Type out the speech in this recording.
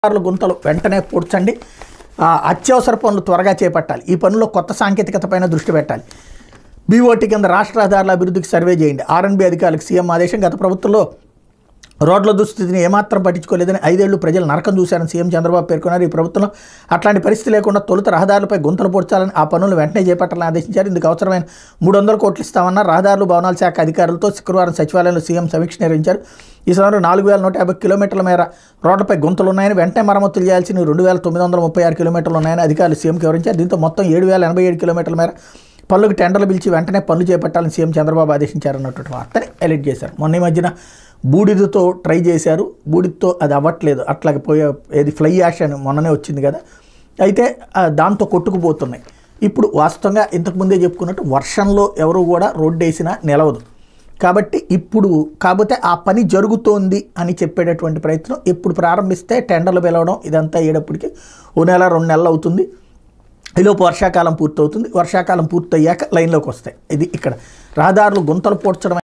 గుంతలు వెంటనే పూడ్చండి. అత్యవసర పనులు త్వరగా చేపట్టాలి. ఈ పనుల్లో కొత్త సాంకేతికతపైన దృష్టి పెట్టాలి. బీఓటీ కింద రాష్ట్ర రహదారుల అభివృద్ధికి సర్వే చేయండి. ఆర్ఎన్బీ అధికారులకు సీఎం ఆదేశం. గత ప్రభుత్వంలో రోడ్ల దుస్థితిని ఏమాత్రం పట్టించుకోలేదని 5 ఏళ్లు ప్రజలు నరకం చూశారని సీఎం చంద్రబాబు పేర్కొన్నారు. ఈ ప్రభుత్వంలో అట్లాంటి పరిస్థితి లేకుండా తొలుత రహదారులపై గుంతలు పూడ్చాలని, ఆ పనులు వెంటనే చేపట్టాలని ఆదేశించారు. ఇందుకు అవసరమైన 300 కోట్లు ఇస్తామన్న రహదారులు భవనాల శాఖ అధికారులతో శుక్రవారం సచివాలయంలో సీఎం సమీక్ష నిర్వహించారు. ఈ సమయంలో 4150 కిలోమీటర్ల మేర రోడ్లపై గుంతలు ఉన్నాయని, వెంటనే మరమ్మతులు చేయాల్సిన 2936 కిలోమీటర్లు ఉన్నాయని అధికారులు సీఎంకి వివరించారు. దీంతో మొత్తం 7087 కిలోమీటర్ల మేర పనులకు టెండర్లు పిలిచి వెంటనే పనులు చేపట్టాలని సీఎం చంద్రబాబు ఆదేశించారన్నటువంటి వార్తని హైలైట్ చేశారు. మొన్న ఈ మధ్యన బూడిదతో ట్రై చేశారు, బూడిదతో అది అవ్వట్లేదు, అట్లాగే పోయే ఏది ఫ్లై యాష్ అని మొన్ననే వచ్చింది కదా, అయితే దాంతో కొట్టుకుపోతున్నాయి. ఇప్పుడు వాస్తవంగా ఇంతకుముందే చెప్పుకున్నట్టు వర్షంలో ఎవరు కూడా రోడ్డు వేసినా నిలవదు కాబట్టి ఇప్పుడు కాకపోతే ఆ పని జరుగుతోంది అని చెప్పేటటువంటి ప్రయత్నం ఎప్పుడు ప్రారంభిస్తే టెండర్లు పిలవడం ఇదంతా అయ్యేటప్పటికి 1 నెల 2 నెలలు అవుతుంది. ఈలోపు వర్షాకాలం పూర్తవుతుంది. వర్షాకాలం పూర్తయ్యాక లైన్లోకి వస్తాయి. ఇది ఇక్కడ రహదారులు గుంతలు పూడ్చడం